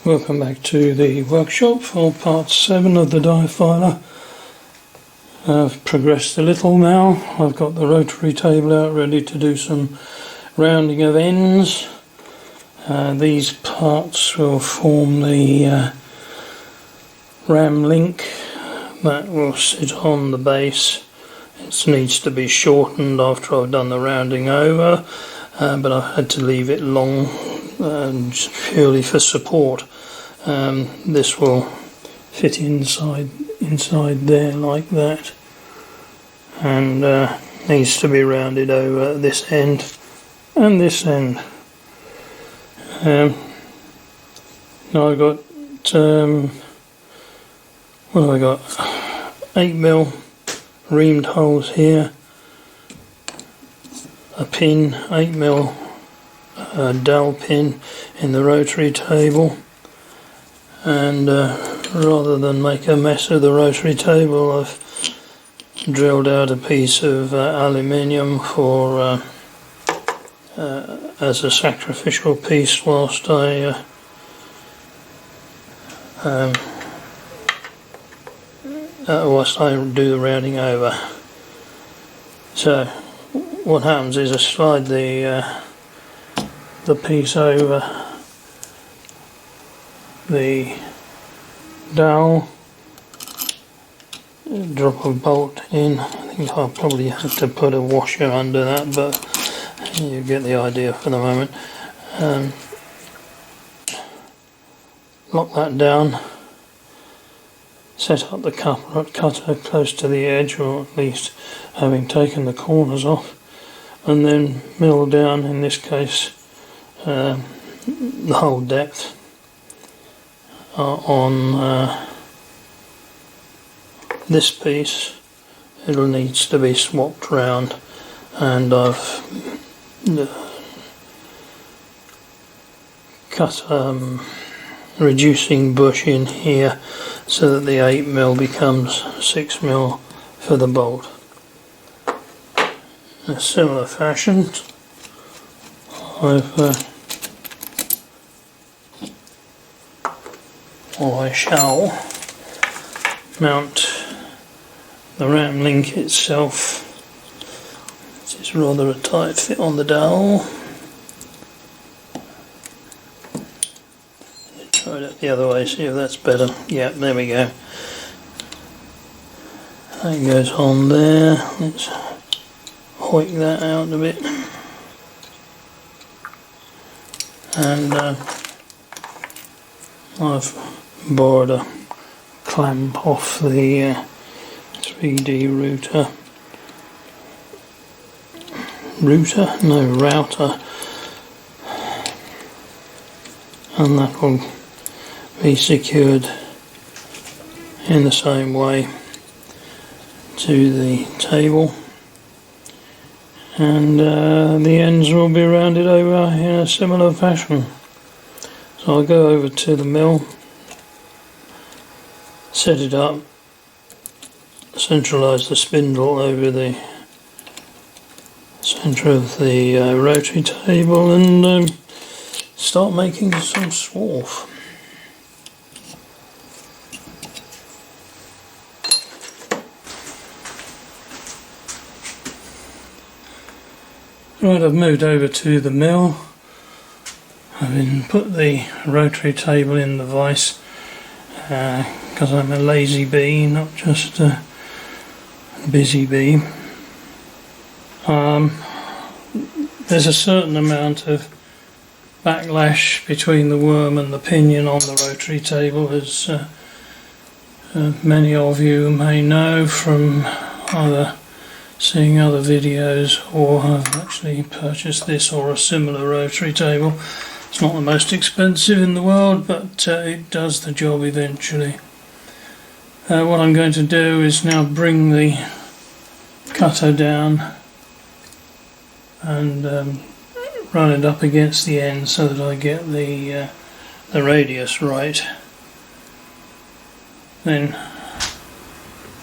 Welcome back to the workshop for part 7 of the Difiler. I've progressed a little now. I've got the rotary table out ready to do some rounding of ends. These parts will form the ram link that will sit on the base. It needs to be shortened after I've done the rounding over, but I've had to leave it long just purely for support. This will fit inside there like that, and needs to be rounded over at this end and this end. Now I've got what have I got? 8mm reamed holes here, a pin, 8mm dowel pin in the rotary table, and rather than make a mess of the rotary table, I've drilled out a piece of aluminium for as a sacrificial piece whilst I do the rounding over. So what happens is I slide the piece over the dowel, drop a bolt in. I think I'll probably have to put a washer under that, but you get the idea for the moment. Lock that down, set up the cutter close to the edge, or at least having taken the corners off, and then mill down, in this case the whole depth on this piece. It'll needs to be swapped round, and I've cut reducing bush in here so that the 8mm becomes 6mm for the bolt. In a similar fashion, I shall mount the ram link itself. It's rather a tight fit on the dowel. Try it the other way, see if that's better. Yeah, there we go. That goes on there. Let's hoik that out a bit. And I've borrowed a clamp off the 3D router, and that will be secured in the same way to the table, and the ends will be rounded over in a similar fashion. So I'll go over to the mill, set it up, centralise the spindle over the centre of the rotary table, and start making some swarf. Right, I've moved over to the mill. I've put the rotary table in the vise because I'm a lazy bee, not just a busy bee. There's a certain amount of backlash between the worm and the pinion on the rotary table, as many of you may know from either seeing other videos or have actually purchased this or a similar rotary table. It's not the most expensive in the world, but it does the job eventually. What I'm going to do is now bring the cutter down and run it up against the end so that I get the radius right. Then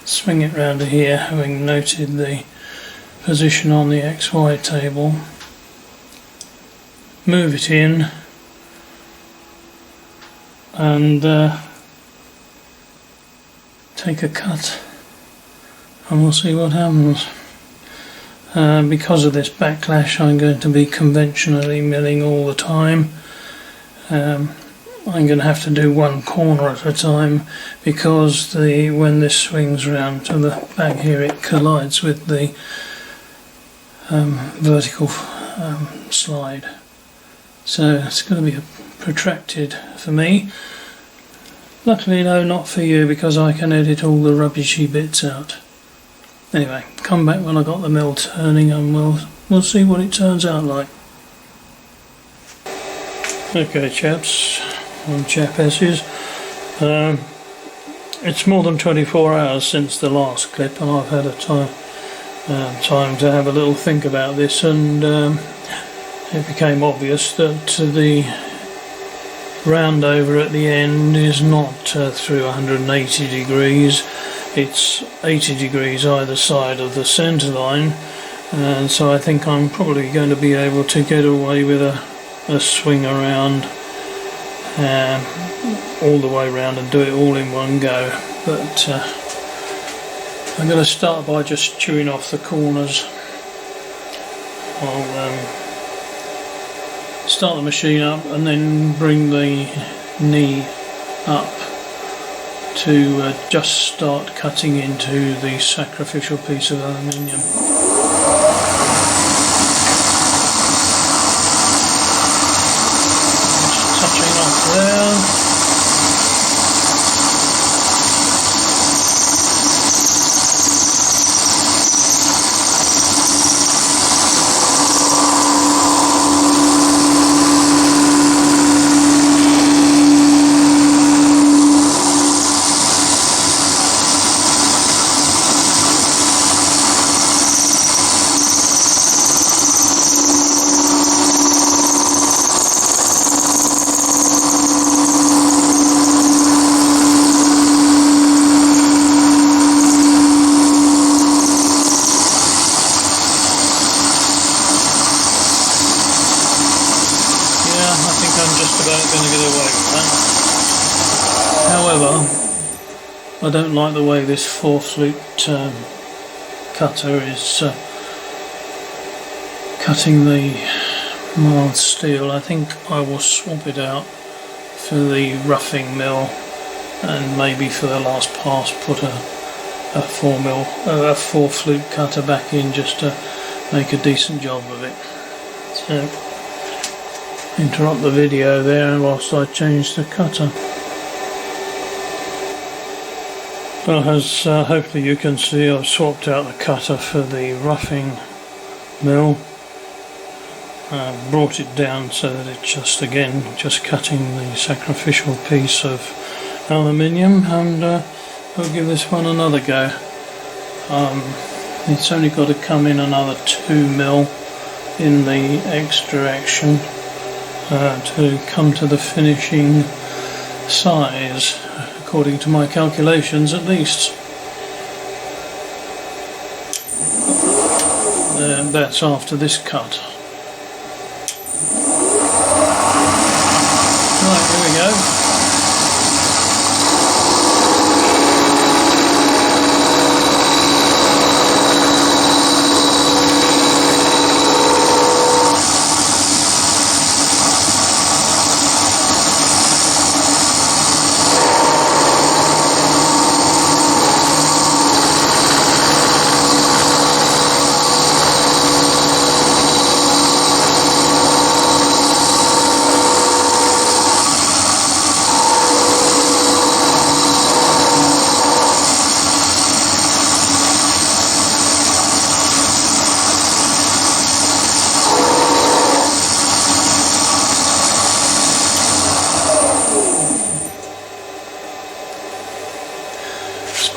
swing it round to here, having noted the position on the XY table. Move it in, and take a cut, and we'll see what happens. Because of this backlash, I'm going to be conventionally milling all the time. I'm going to have to do one corner at a time, because when this swings round to the back here, it collides with the vertical slide. So it's going to be protracted for me. Luckily though, not for you, because I can edit all the rubbishy bits out. Anyway, come back when I got the mill turning, and we'll see what it turns out like. Okay, chaps and chapesses, it's more than 24 hours since the last clip, and I've had a time to have a little think about this, and it became obvious that the round over at the end is not through 180 degrees. It's 80 degrees either side of the centre line, and so I think I'm probably going to be able to get away with a swing around all the way around and do it all in one go. But I'm going to start by just chewing off the corners. I'll start the machine up and then bring the knee up to just start cutting into the sacrificial piece of aluminium. Just touching off there. However, I don't like the way this 4-flute cutter is cutting the mild steel. I think I will swap it out for the roughing mill, and maybe for the last pass put a 4-flute cutter back in, just to make a decent job of it. So interrupt the video there whilst I change the cutter. Well, as hopefully you can see, I've swapped out the cutter for the roughing mill. Brought it down so that it's just cutting the sacrificial piece of aluminium, and we'll give this one another go. It's only got to come in another 2 mil in the extra action to come to the finishing size, according to my calculations at least. And that's after this cut. Right, here we go.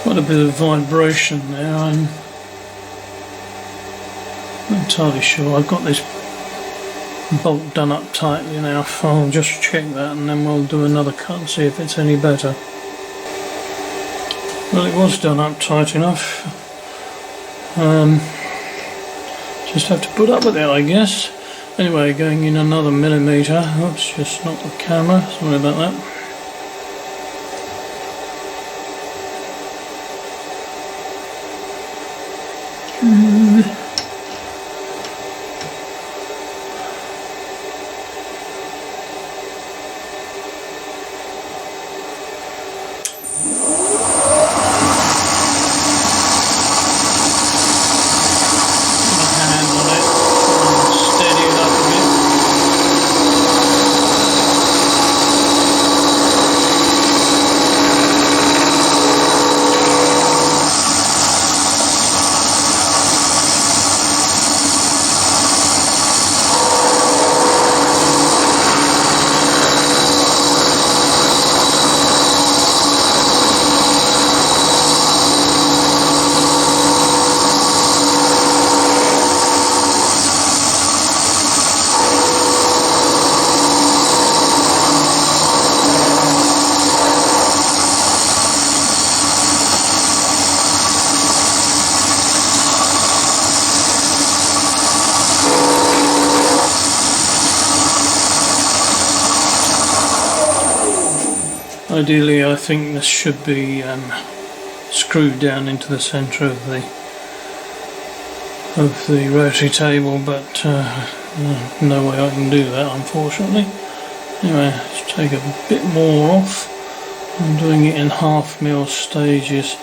Quite a bit of vibration there. I'm not entirely sure. I've got this bolt done up tightly now. I'll just check that and then we'll do another cut and see if it's any better. Well, it was done up tight enough. Just have to put up with it, I guess. Anyway, going in another millimetre. Oops, just knocked the camera. Sorry about that. Ideally, I think this should be screwed down into the centre of the rotary table, but no way I can do that, unfortunately. Anyway, let's take a bit more off. I'm doing it in 1/2 mil stages,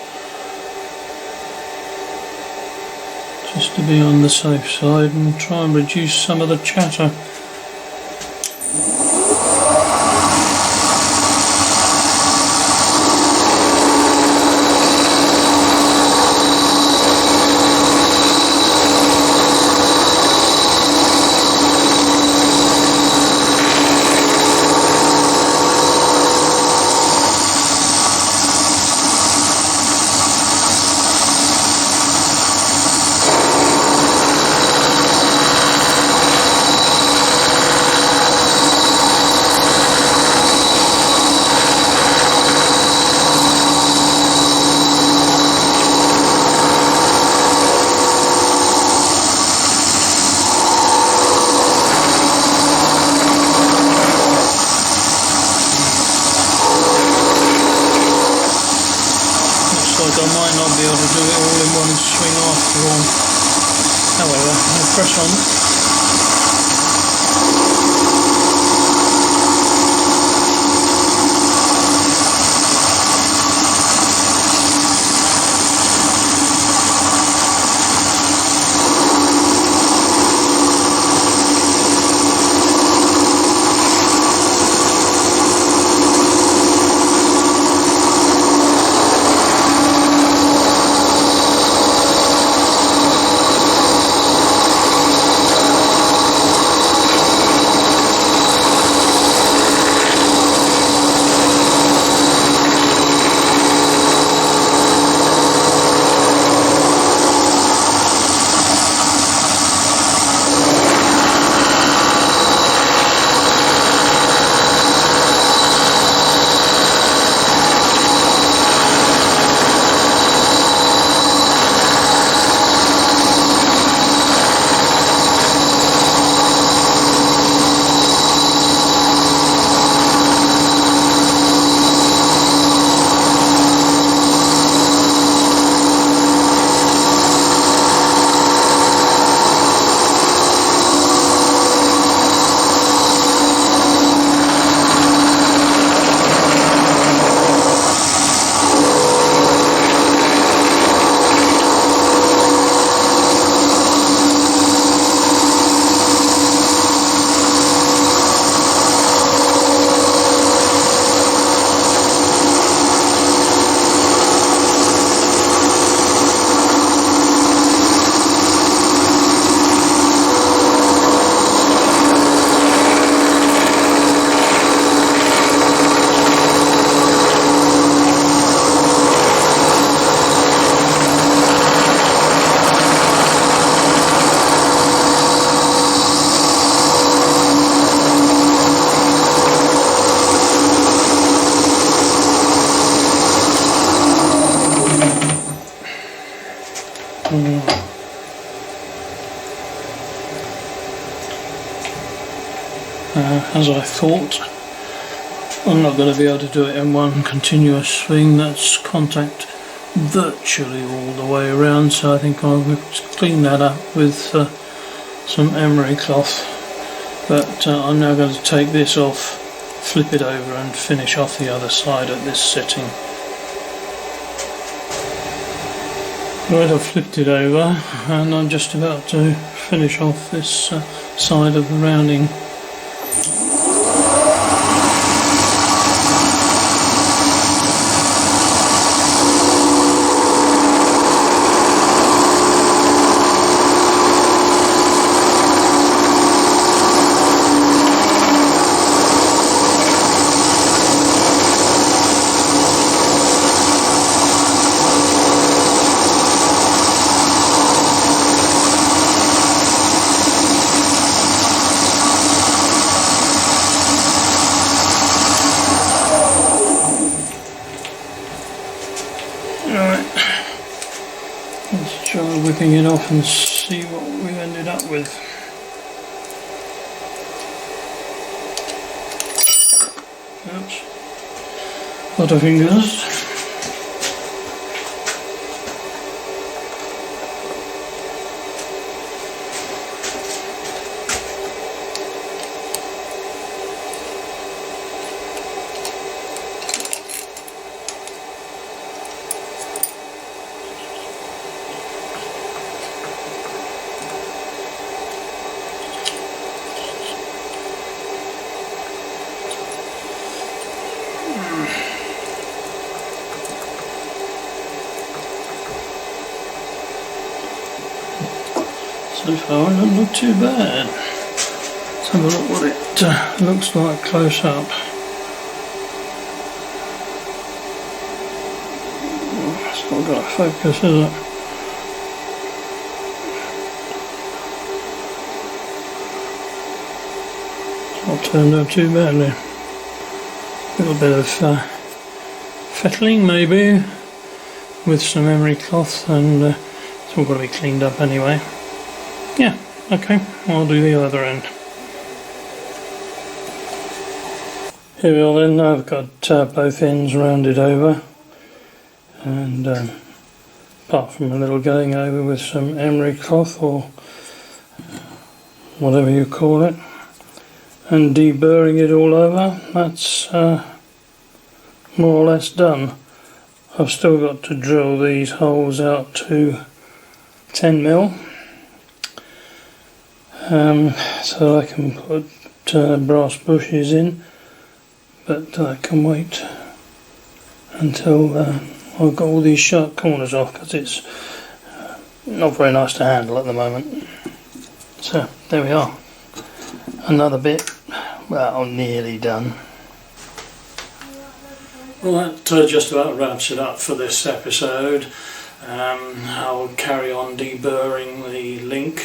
just to be on the safe side and try and reduce some of the chatter. I might not be able to do it all in one swing after all. However, I'll press on. As I thought, I'm not going to be able to do it in one continuous swing. That's contact virtually all the way around, so I think I'll clean that up with some emery cloth. But I'm now going to take this off, flip it over and finish off the other side at this setting. Right, I've flipped it over and I'm just about to finish off this side of the rounding. Alright, let's try whipping it off and see what we've ended up with. Oops, lot of fingers. So far, it doesn't look too bad. Let's have a look what it looks like close up. It's not got a focus, is it? It's not turned out too badly. A little bit of fettling maybe with some emery cloth, and it's all got to be cleaned up anyway. Yeah, okay, I'll do the other end. Here we are then, I've got both ends rounded over, and apart from a little going over with some emery cloth or whatever you call it, and deburring it all over, that's more or less done. I've still got to drill these holes out to 10mm. So I can put brass bushes in, but I can wait until I've got all these sharp corners off, because it's not very nice to handle at the moment. So there we are, another bit, well, nearly done. Well, that just about wraps it up for this episode. I'll carry on deburring the link,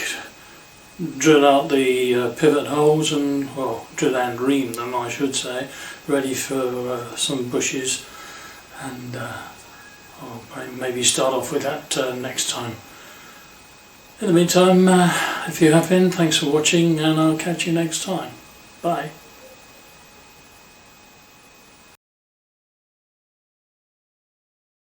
drill out the pivot holes, and, well, drill and ream them I should say, ready for some bushes, and I'll maybe start off with that next time. In the meantime, if you have been, thanks for watching, and I'll catch you next time. Bye.